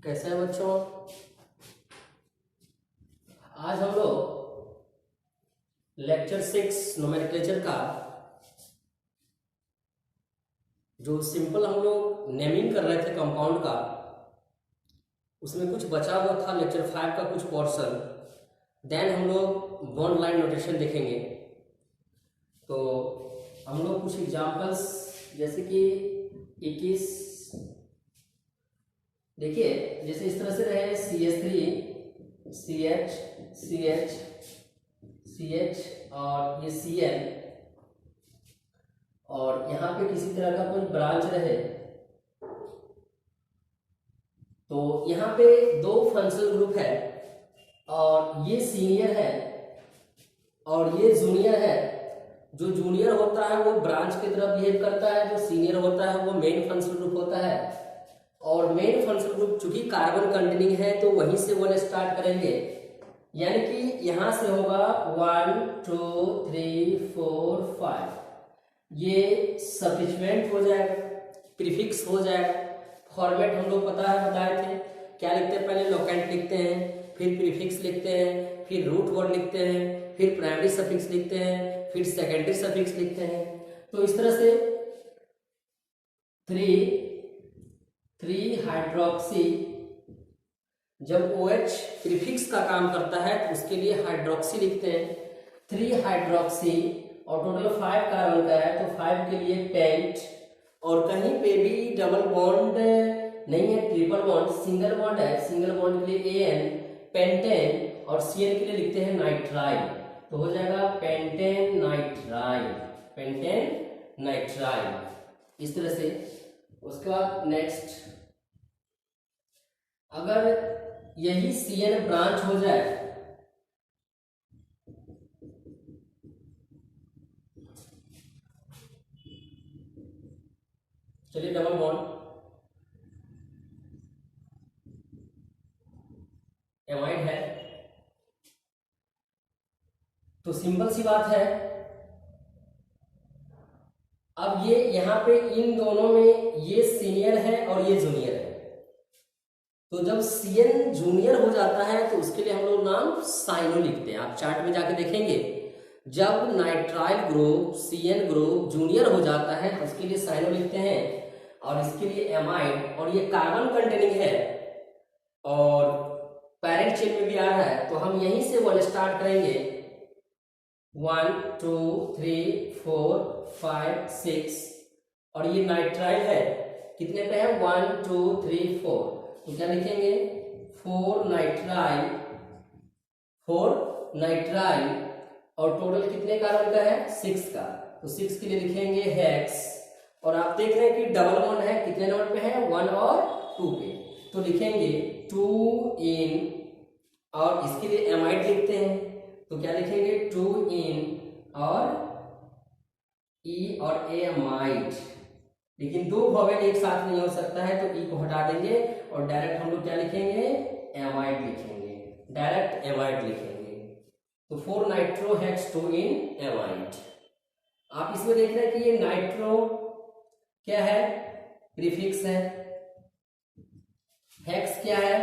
कैसे हैं बच्चों। आज हम लोग लेक्चर 6 नोमेनक्लेचर का जो सिंपल हम लोग नेमिंग कर रहे थे कंपाउंड का, उसमें कुछ बचा हुआ था लेक्चर 5 का कुछ पोर्शन। देन हम लोग बॉन्ड लाइन नोटेशन देखेंगे। तो हम लोग कुछ एग्जांपल्स जैसे कि 21 देखिए, जैसे इस तरह से रहे CH3 CH CH CH और ये Cl, और यहाँ पे किसी तरह का कोई ब्रांच रहे, तो यहाँ पे दो फंक्शनल ग्रुप है और ये सीनियर है और ये जूनियर है। जो जूनियर होता है वो ब्रांच की तरफ बिहेव करता है, जो सीनियर होता है वो मेन फंक्शनल ग्रुप होता है। और मेन फंक्शनल ग्रुप चूंकि कार्बन कंटेनिंग है तो वहीं से वन स्टार्ट करेंगे, यानी कि यहां से होगा 1 2 3 4 5, ये सब्स्टिट्यूएंट हो जाएगा, प्रीफिक्स हो जाएगा। फॉर्मेट हम लोग पता है, बताए थे क्या लिखते हैं, पहले लोकेंट लिखते हैं, फिर प्रीफिक्स लिखते हैं, फिर रूट वर्ड लिखते हैं, फिर प्राइमरी सफिक्स लिखते हैं, फिर सेकेंडरी सफिक्स लिखते हैं। तो इस तरह से 3 हाइड्रोक्सी, जब OH प्रीफिक्स का काम करता है तो उसके लिए हाइड्रोक्सी लिखते हैं, 3 हाइड्रोक्सी, और टोटल 5 कार्बन का है तो 5 के लिए पेंट। और कहीं पे भी डबल बॉन्ड नहीं है, ट्रिपल बॉन्ड, सिंगल बॉन्ड है, सिंगल बॉन्ड के लिए AN, पेंटेन, और CN के लिए लिखते हैं नाइट्राइल। तो हो जाएगा पेंटेन नाइट्राइल, पेंटेन नाइट्राइल, इस तरह से। उसके बाद नेक्स्ट, अगर यही CN ब्रांच हो जाए, चलिए डबल बॉन्ड एमाइड है, तो सिंपल सी बात है, अब ये यहाँ पे इन दोनों में ये सीनियर है और ये जूनियर है। तो जब CN जूनियर हो जाता है तो उसके लिए हम लोग नाम साइनो लिखते हैं। आप चार्ट में जाके देखेंगे, जब nitrile group CN group junior हो जाता है तो उसके लिए साइनो लिखते हैं, और इसके लिए एमाइड, और ये कार्बन कंटेनिंग है और पैरेंट चेन में भी आ रहा है, तो हम यहीं से वन स्टार्ट करेंगे, 1 2 3 4 5 6, और ये नाइट्राइल है, कितने पे है, 1 2 3 4, तो क्या लिखेंगे, 4 नाइट्राइल, 4 नाइट्राइल, और टोटल कितने कार्बन का है, 6 का, तो 6 के लिए लिखेंगे हेक्स। और आप देख रहे हैं कि डबल बॉन्ड है, कितने नंबर पे है, 1 और 2 पे, तो लिखेंगे 2 इन, और इसके लिए एमाइड लिखते हैं, तो क्या लिखेंगे, 2 इन और E और एमाइड। लेकिन दो वोवेल एक साथ नहीं हो सकता है, तो E को हटा देंगे और डायरेक्ट हम लोग क्या लिखेंगे, एमाइड लिखेंगे, डायरेक्ट एमाइड लिखेंगे। तो 4 नाइट्रो हेक्स 2 इन एमाइड। आप इसमें देख रहे हैं कि ये नाइट्रो क्या है, प्रीफिक्स है, हेक्स क्या है,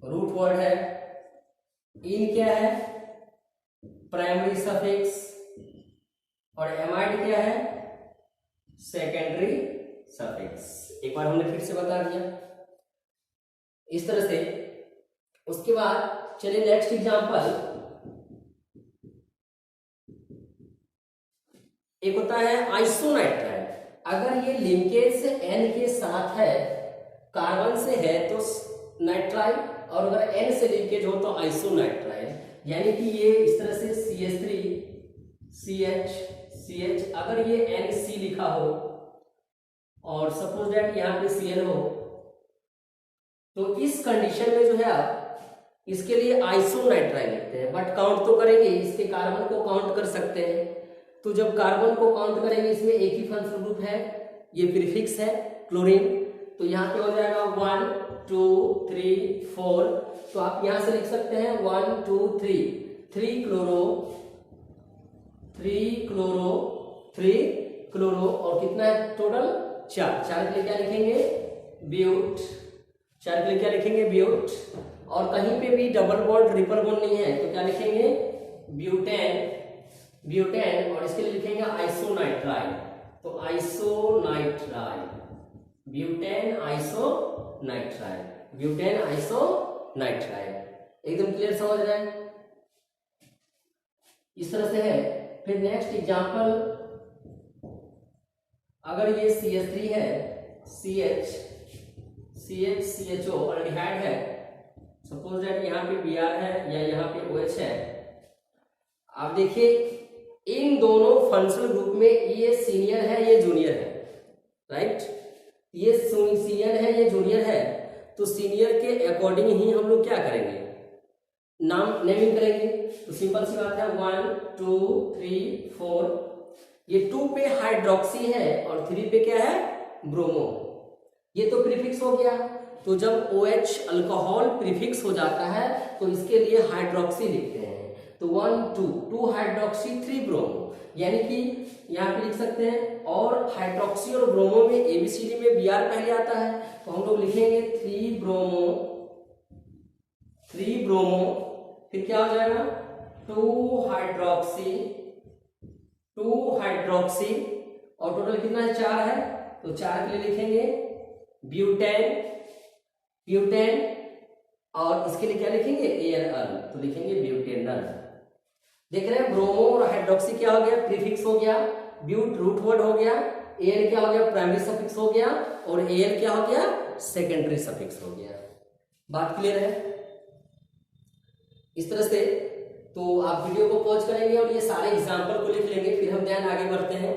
रूट वर्ड है, इन क्या है, प्राइमरी सफिक्स, और एमाइड क्या है, सेकेंडरी सफिक्स। एक बार हमने फिर से बता दिया इस तरह से। उसके बाद चलिए नेक्स्ट एग्जांपल, एक होता है आइसोनाइट्राइल। अगर ये लिंकेज से N के साथ है, कार्बन से है तो नाइट्राइल, और अगर N से लिंकेज हो तो आइसोनाइट्राइल, यानी कि ये इस तरह से CH3 CH CH, अगर ये NC लिखा हो और सपोज दैट यहाँ पे Cl हो, तो इस कंडीशन में जो है आप इसके लिए आइसोनाइट्राइल लिखते हैं। बट काउंट तो करेंगे, इसके कार्बन को काउंट कर सकते हैं, तो जब कार्बन को काउंट करेंगे, इसमें एक ही फंक्शनल ग्रुप है, ये प्रीफिक्स है क्लोरीन, तो यहाँ पे हो जाएगा 1 2 3 4, तो आप यहां से लिख सकते हैं 1 2 3, 3 क्लोरो 3 क्लोरो 3 क्लोरो, और कितना है टोटल, 4 के लिए क्या लिखेंगे, ब्यूट, चार के लिए क्या लिखेंगे, ब्यूट। और कहीं पे भी डबल बॉन्ड ट्रिपल बॉन्ड नहीं है तो क्या लिखेंगे, ब्यूटेन, ब्यूटेन। और इसके लिए लिखेंगे आइसोनाइट्राइल, तो आइसोनाइट्राइल, ब्यूटेन आइसोनाइट्राइल, ब्यूटेन आइसोनाइट्राइल। एकदम क्लियर समझ रहे हैं, इस तरह से है। फिर नेक्स्ट एग्जांपल, अगर ये CH3 है, CHCHO अल्डिहाइड है, सपोज दैट यहाँ पे Br है या यहाँ पे OH है। आप देखिए इन दोनों फंक्शनल ग्रुप में ये सीनियर है, ये जूनियर है, राइट। ये सीनियर है, ये जूनियर है, तो सीनियर के अकॉर्डिंग ही हम लोग क्या करेंगे, नाम नेमिंग करेंगे। तो सिंपल सी बात है, 1 2 3 4, ये 2 पे हाइड्रोक्सी है और 3 पे क्या है, ब्रोमो। ये तो प्रीफिक्स हो गया। तो जब OH अल्कोहल प्रीफिक्स हो जाता है तो इसके लिए हाइड्रोक्सी लिखते हैं। तो 1 2 हाइड्रोक्सी 3 ब्रोमो, यानी कि यहाँ पे लिख सकते हैं। और हाइड्रोक्सी और ब्रोमो में ABCD में Br पहले आता है, तो हम लोग लिखेंगे 3 ब्रोमो, 3 ब्रोमो, फिर क्या हो जाएगा 2 हाइड्रोक्सी, 2 हाइड्रोक्सी, और टोटल कितना है, 4 है। तो 4 के लिए लिखेंगे ब्यूटेन, ब्यूटेन। और इसके लिए क्या लिखेंगे, AL, तो लिखेंगे ब्यूटेनल। देख रहे हैं, ब्रोमो और हाइड्रोक्सी क्या हो गया, प्रीफिक्स हो गया, ब्यूट रूट वर्ड हो गया, AL क्या हो गया, प्राइमरी सफिक्स हो गया, और AL क्या हो गया, सेकेंडरी सफिक्स हो गया। बात क्लियर है इस तरह से। तो आप वीडियो को पॉज करेंगे और ये सारे एग्जाम्पल को लिख लेंगे, फिर हम ध्यान आगे बढ़ते हैं।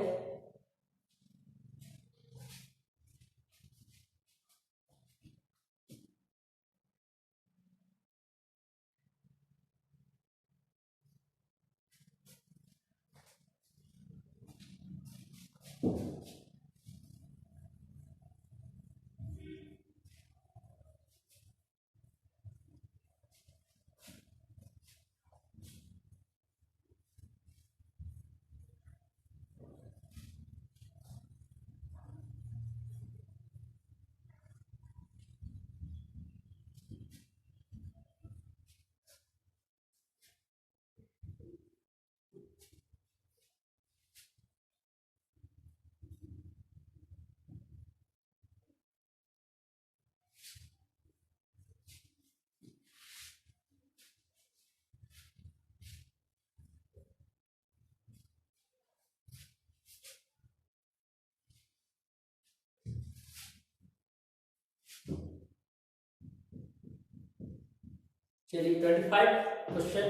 चलिए 25 क्वेश्चन,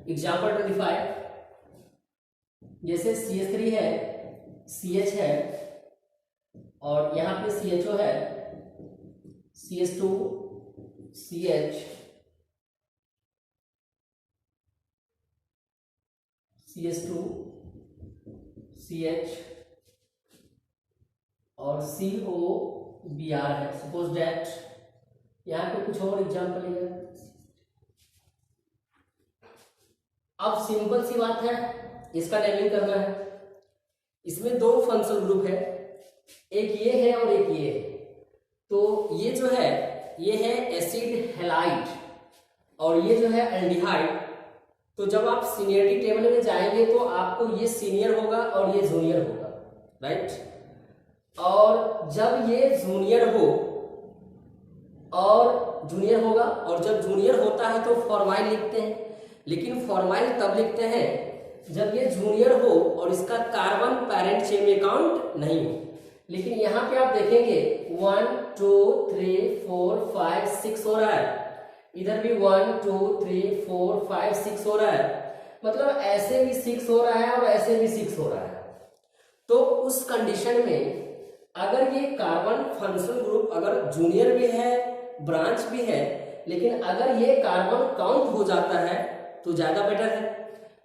एग्जाम्पल 25। जैसे CH3 है, CH है, और यहाँ पे CHO है, CH2 CH, CH2 CH, और COBr है। सपोज दैट यहाँ पे कुछ और एग्जाम्पल है। अब सिंपल सी बात है, इसका नेमिंग करना है। इसमें 2 फंक्शनल ग्रुप है, एक ये है और एक ये है। तो ये जो है, ये है एसिड हैलाइड और ये जो है एल्डिहाइड। तो जब आप सीनियरिटी टेबल में जाएंगे तो आपको ये सीनियर होगा और ये जूनियर होगा, राइट। और जब ये जूनियर हो और जूनियर होगा, और जब जूनियर होता है तो फॉर्माइल लिखते हैं। लेकिन फॉर्माइल तब लिखते हैं जब ये जूनियर हो और इसका कार्बन पैरेंट चेन में काउंट नहीं हो। लेकिन यहाँ पे आप देखेंगे 1 2 3 4 5 6 हो रहा है, इधर भी 1 2 3 4 5 6 हो रहा है, मतलब ऐसे भी 6 हो रहा है और ऐसे भी 6 हो रहा है। तो उस कंडीशन में अगर ये कार्बन फंक्शनल ग्रुप अगर जूनियर भी है, ब्रांच भी है, लेकिन अगर ये कार्बन काउंट हो जाता है तो ज्यादा बेटर है।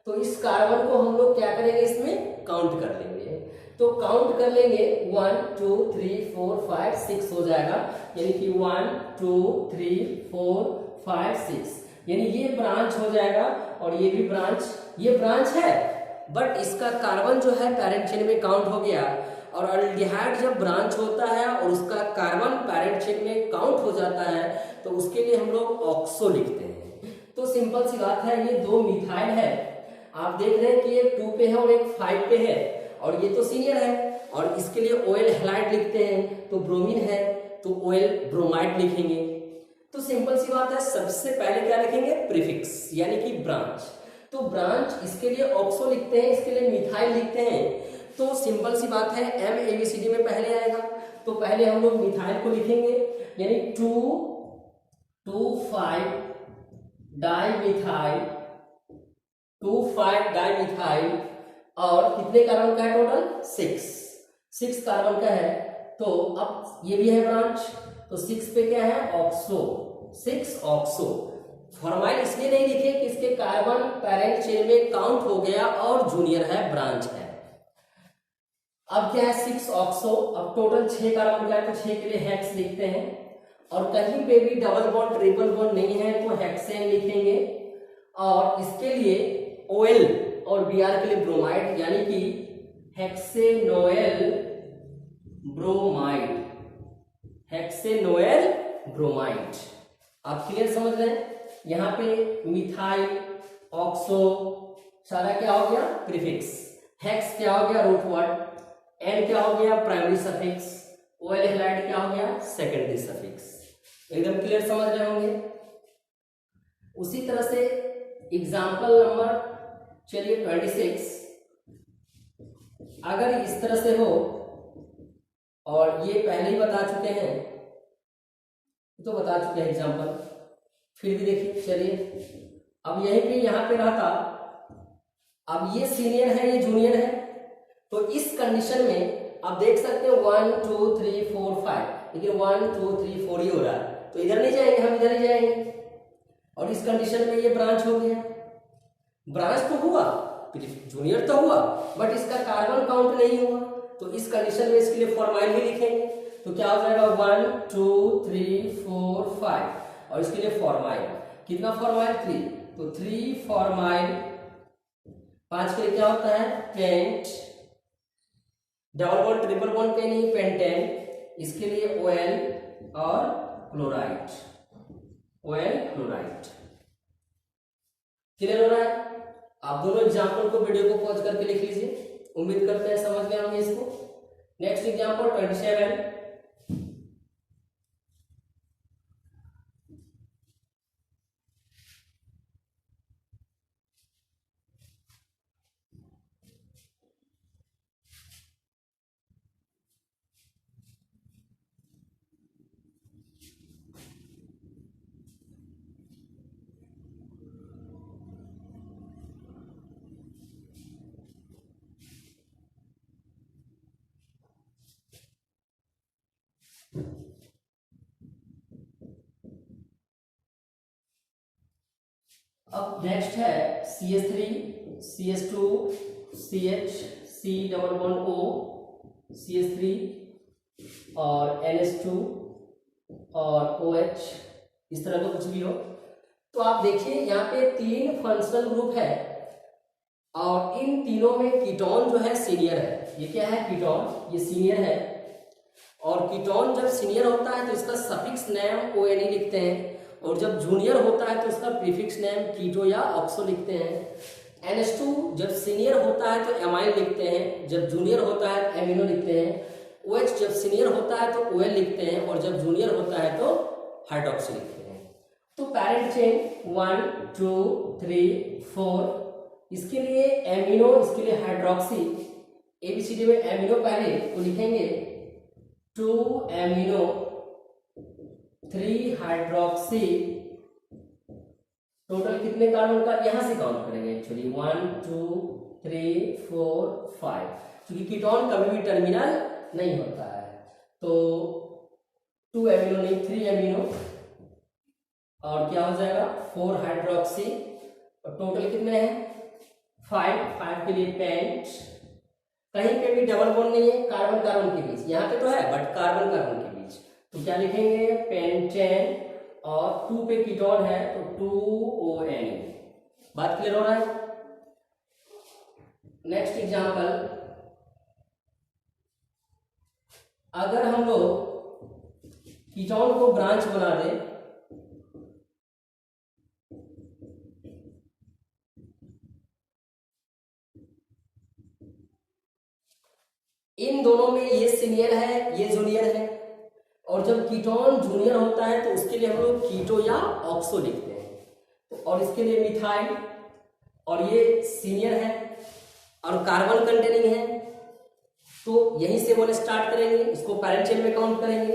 तो इस कार्बन को हम लोग क्या करेंगे, इसमें काउंट कर लेंगे। तो काउंट कर लेंगे 1 2 3 4 5 6 हो जाएगा, यानी कि 1 2 3 4 5 6, यानी ये ब्रांच हो जाएगा और ये भी ब्रांच, ये ब्रांच है बट इसका कार्बन जो है पैरेंट चेन में काउंट हो गया। और अल्डिहाइड जब ब्रांच होता है और उसका कार्बन पैरेंट चेन में काउंट हो हो जाता है तो उसके लिए हम लोग ऑक्सो लिखते हैं। तो सिंपल सी बात है, ये दो मिथाइल है, आप देख रहे हैं कि एक 2 पे है और एक 5 पे है, और ये तो सीनियर है, और इसके लिए OL हैलाइड लिखते हैं, तो ब्रोमीन है तो OL ब्रोमाइड लिखेंगे। तो सिंपल सी बात है, सबसे पहले क्या लिखेंगे, प्रीफिक्स यानी कि ब्रांच। तो ब्रांच, इसके लिए ऑक्सो लिखते हैं, इसके लिए मिथाइल लिखते हैं। तो सिंपल सी बात है, M ABCD में पहले आएगा, तो पहले हम लोग मिथाइल को लिखेंगे, यानी 2,5 डाइमिथाइल, 2,5 डाइमिथाइल, और कितने कार्बन का है टोटल, 6 कार्बन का है। तो अब ये भी है ब्रांच, तो 6 पे क्या है, ऑक्सो, 6 ऑक्सो। फॉर्माइल इसलिए नहीं लिखे कि इसके कार्बन पैरेंट चेन में काउंट हो गया और जूनियर है, ब्रांच है। अब क्या है, 6 ऑक्सो। अब टोटल 6 कार्बन का है, तो 6 के लिए हेक्स लिखते हैं, और कहीं पे भी डबल बॉन्ड ट्रिपल बॉन्ड नहीं है तो हेक्सेन लिखेंगे, और इसके लिए OL और Br के लिए ब्रोमाइड, यानी कि हेक्सेनोएल ब्रोमाइड, हेक्सेनोएल ब्रोमाइड। आप क्लियर समझ रहे हैं, यहाँ पे मिथाइल, ऑक्सो, सारा क्या हो गया, प्रीफिक्स, हेक्स क्या हो गया, रूट वर्ड, N क्या हो गया, प्राइमरी सफिक्स, OL हैलाइड क्या हो गया, सेकेंडरी सफिक्स। एकदम क्लियर समझ रहे होंगे। उसी तरह से एग्जाम्पल नंबर चलिए 26, अगर इस तरह से हो, और ये पहले ही बता चुके हैं, तो बता चुके हैं एग्जाम्पल, फिर भी देखिए, चलिए अब यहीं पे यहाँ पे रहता, अब ये सीनियर है, ये जूनियर है, तो इस कंडीशन में आप देख सकते हो 1 2 3 4 5, लेकिन 1 2 3 4 ही हो रहा है, तो इधर नहीं जाएंगे, हम इधर ही जाएंगे, और इस कंडीशन में ये ब्रांच हो गया। ब्रांच तो हुआ, जूनियर तो हुआ, बट इसका कार्बन काउंट नहीं हुआ, तो इस कंडीशन में इसके लिए फॉर्माइल ही लिखेंगे, तो क्या हो जाएगा 1 2 3 4 5, और इसके लिए फॉर्माइल, कितना फॉर्माइल, 3, तो 3 फॉर्माइल, 5 के लिए क्या होता है, pent, double bond triple bond कहीं नहीं, पेंटेन, इसके लिए OL और क्लोराइड, OL क्लोराइड। क्लियर हो रहा है। आप दोनों एग्जाम्पल को वीडियो को पॉज करके लिख लीजिए, उम्मीद करते हैं समझ में होंगे इसको। नेक्स्ट एग्जाम्पल 27, अब नेक्स्ट है CH3 CH2 CH C double bond O CH3 और NH2 और OH, इस तरह का कुछ भी हो। तो आप देखिए यहाँ पे 3 फंक्शनल ग्रुप है, और इन तीनों में कीटोन जो है सीनियर है। ये क्या है, कीटोन, ये सीनियर है, और कीटोन जब सीनियर होता है तो इसका सफिक्स नेम ONE लिखते हैं, और जब जूनियर होता है तो उसका प्रीफिक्स नेम कीटो या ऑक्सो लिखते हैं। NH2 जब सीनियर होता है तो एमाइल लिखते हैं, जब जूनियर होता है तो एमिनो लिखते हैं। OH जब सीनियर होता है तो OL लिखते हैं, और जब जूनियर होता है तो हाइड्रोक्सी लिखते हैं। तो पैरेंट चेन 1 2 3 4, इसके लिए एमिनो, इसके लिए हाइड्रोक्सी, ABCD में एमिनो पहले तो लिखेंगे 2 एमिनो 3 हाइड्रोक्सी, टोटल कितने कार्बन का, यहां से काउंट करेंगे एक्चुअली 1 2 3 4 5, क्योंकि कीटोन कभी भी टर्मिनल नहीं होता है, तो 2 एमिनो नहीं 3 एमिनो, और क्या हो जाएगा 4 हाइड्रोक्सी, और टोटल कितने हैं 5 के लिए पेंट, कहीं पे भी डबल बॉन्ड नहीं है कार्बन कार्बन के बीच, यहाँ पे तो है बट कार्बन कार्बन के बीच, तो क्या लिखेंगे पेंटेन, और 2 पे कीटोन है तो 2ON। बात क्लियर हो रहा है। नेक्स्ट एग्जांपल, अगर हम लोग कीटोन को ब्रांच बना दे इन दोनों में ये सीनियर है, ये जूनियर है। और जब कीटोन जूनियर होता है तो उसके लिए हम लोग कीटो या ऑक्सो लिखते हैं। तो और इसके लिए मिथाइल, और ये सीनियर है और कार्बन कंटेनिंग है। तो यहीं से बोले स्टार्ट करेंगे, इसको पैरेंट चेन में काउंट करेंगे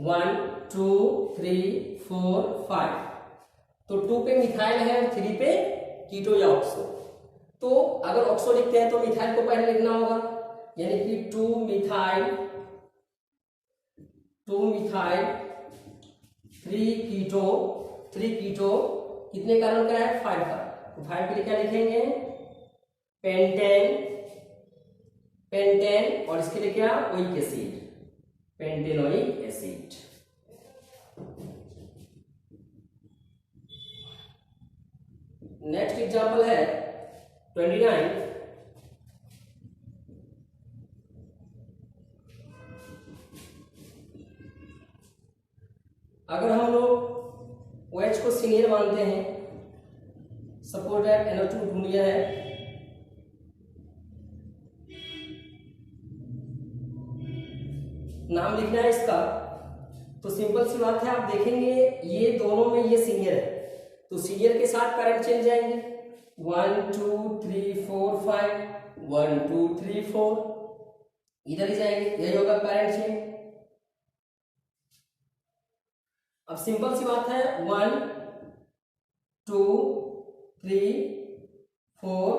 1 2 3 4 5। तो 2 पे मिथाइल है और 3 पे कीटो या ऑक्सो। तो अगर ऑक्सो लिखते हैं तो मिथाइल को पहले लिखना होगा, यानी कि 2 मिथाइल 3 कीटो, 3 कीटो कितने कार्बन का है 5 का। तो 5 के लिए क्या लिखेंगे पेंटेन, पेंटेन, और इसके लिए क्या oic acid, pentanoic acid. Next example है 29। अगर हम लोग OH को सीनियर मानते हैं, सपोज दैट NO2 जूनियर है, नाम लिखना है इसका, तो सिंपल सी बात है, आप देखेंगे ये दोनों में ये सीनियर है तो सीनियर के साथ पैरेंट चेन जाएंगे 1 2 3 4 5 1 2 3 4 इधर ही जाएंगे, यही होगा पैरेंट चेन। अब सिंपल सी बात है 1 2 3 4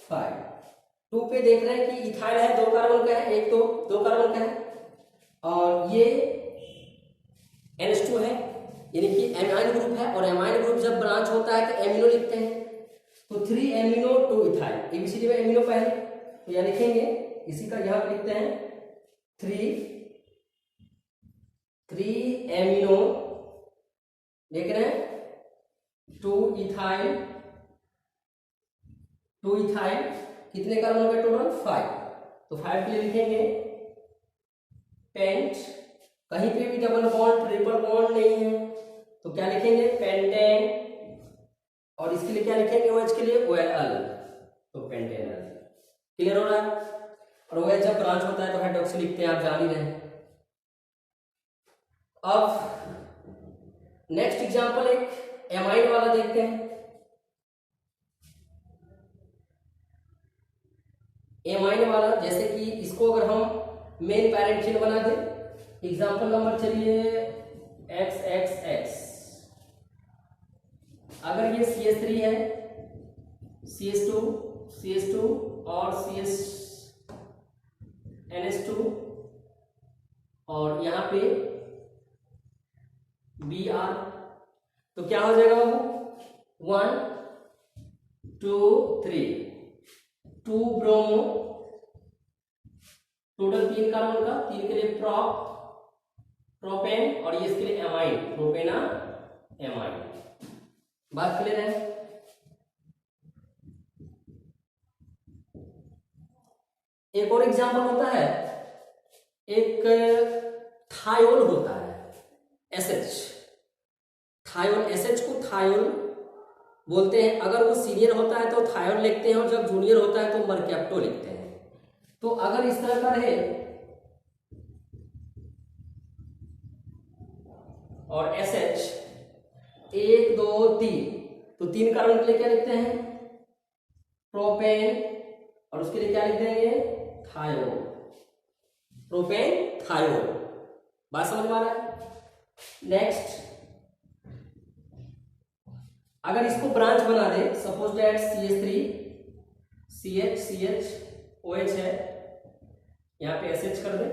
5। 2 पे देख रहे हैं कि इथाइल है, 2 कार्बन का है, एक तो 2 कार्बन का है, और ये NH2 है, यानी कि एमाइन ग्रुप है, और एमाइन ग्रुप जब ब्रांच होता है तो एमिनो लिखते हैं। तो 3 एमिनो 2 इथाइल, एबीसीडी में एमिनो पहले, तो यह लिखेंगे, इसी का यहां पे लिखते हैं 3 एमिनो, देख रहे हैं 2 इथाइल कितने कार्बन का टोटल 5। तो 5 के लिए लिखेंगे पेंट, कहीं पे भी डबल बॉन्ड ट्रिपल बॉन्ड नहीं है तो क्या लिखेंगे पेंटेन, और इसके लिए क्या लिखेंगे OH के लिए OL, तो पेंटेनल। क्लियर हो रहा है। और OH जब ब्रांच होता है तो हाइड्रोक्सी लिखते हैं, आप जान ही रहे हैं। अब नेक्स्ट एग्जांपल एक एमाइन वाला देखते हैं। एमाइन वाला, जैसे कि इसको अगर हम मेन पैरेंट चेन बना दे, एग्जांपल नंबर चलिए XXX। अगर ये CH3 है, CH2 और NH2, और यहां पे Br, तो क्या हो जाएगा बाबू 1 2 3 2 ब्रोमो, टोटल 3 कार्बन का, 3 के लिए प्रोपेन, और ये इसके लिए एमाइन, प्रोपेना एमाइन। बात क्लियर है। एक और एग्जांपल होता है, एक थायोल होता है SH, थायोल, SH को थायोल बोलते हैं। अगर वो सीनियर होता है तो थायोल लिखते हैं, और जब जूनियर होता है तो मरकैप्टो लिखते हैं। तो अगर इस तरह का रहे और SH 1 2 3, तो 3 कार्बन के लिए क्या लिखते हैं प्रोपेन, और उसके लिए क्या लिख देंगे थायोल, प्रोपेन थायोल। बात समझ में आ रहा है। नेक्स्ट, अगर इसको ब्रांच बना दे, suppose that CH3 CH OH है, यहां पे SH कर दे,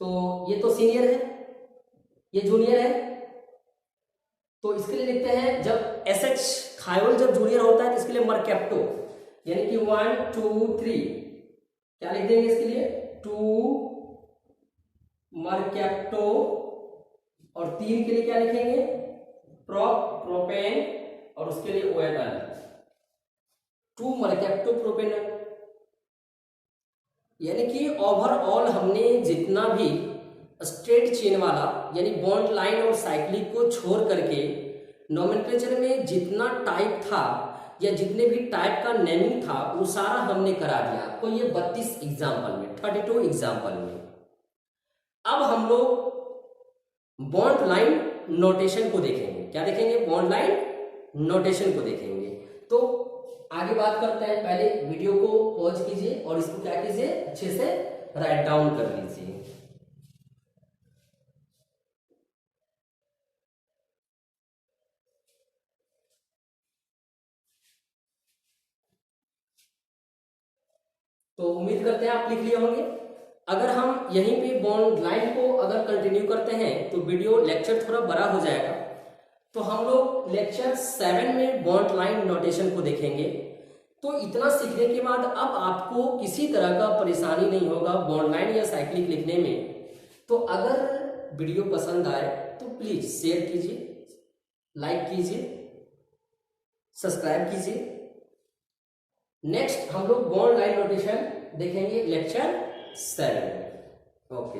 तो ये तो सीनियर है, ये जूनियर है, तो इसके लिए लिखते हैं जब SH थायोल जब जूनियर होता है तो इसके लिए मरकैप्टो, यानी कि 1 2 3 क्या लिख देंगे इसके लिए 2 मरकैप्टो, और 3 के लिए क्या लिखेंगे प्रोपेन, और उसके लिए OL 2 मरकैप्टो प्रोपेनल। यानी कि ओवरऑल हमने जितना भी स्ट्रेट चेन वाला यानी बॉन्ड लाइन और साइक्लिक को छोड़ करके नोमेनक्लेचर में जितना टाइप था या जितने भी टाइप का नेमिंग था वो सारा हमने करा दिया आपको ये 32 एग्जाम्पल में, 32 एग्जाम्पल में। अब हम लोग बॉन्ड लाइन नोटेशन को देखेंगे। क्या देखेंगे? बॉन्ड लाइन नोटेशन को देखेंगे। तो आगे बात करते हैं, पहले वीडियो को पॉज कीजिए और इसको क्या कीजिए, अच्छे से राइट डाउन कर लीजिए। तो उम्मीद करते हैं आप लिख लिए होंगे। अगर हम यहीं पे बॉन्ड लाइन को अगर कंटिन्यू करते हैं तो वीडियो लेक्चर थोड़ा बड़ा हो जाएगा। तो हम लोग लेक्चर 7 में बॉन्ड लाइन नोटेशन को देखेंगे। तो इतना सीखने के बाद अब आपको किसी तरह का परेशानी नहीं होगा बॉन्ड लाइन या साइक्लिक लिखने में। तो अगर वीडियो पसंद आए तो प्लीज शेयर कीजिए, लाइक कीजिए, सब्सक्राइब कीजिए। नेक्स्ट हम लोग बॉन्ड लाइन नोटेशन देखेंगे लेक्चर 7। ओके।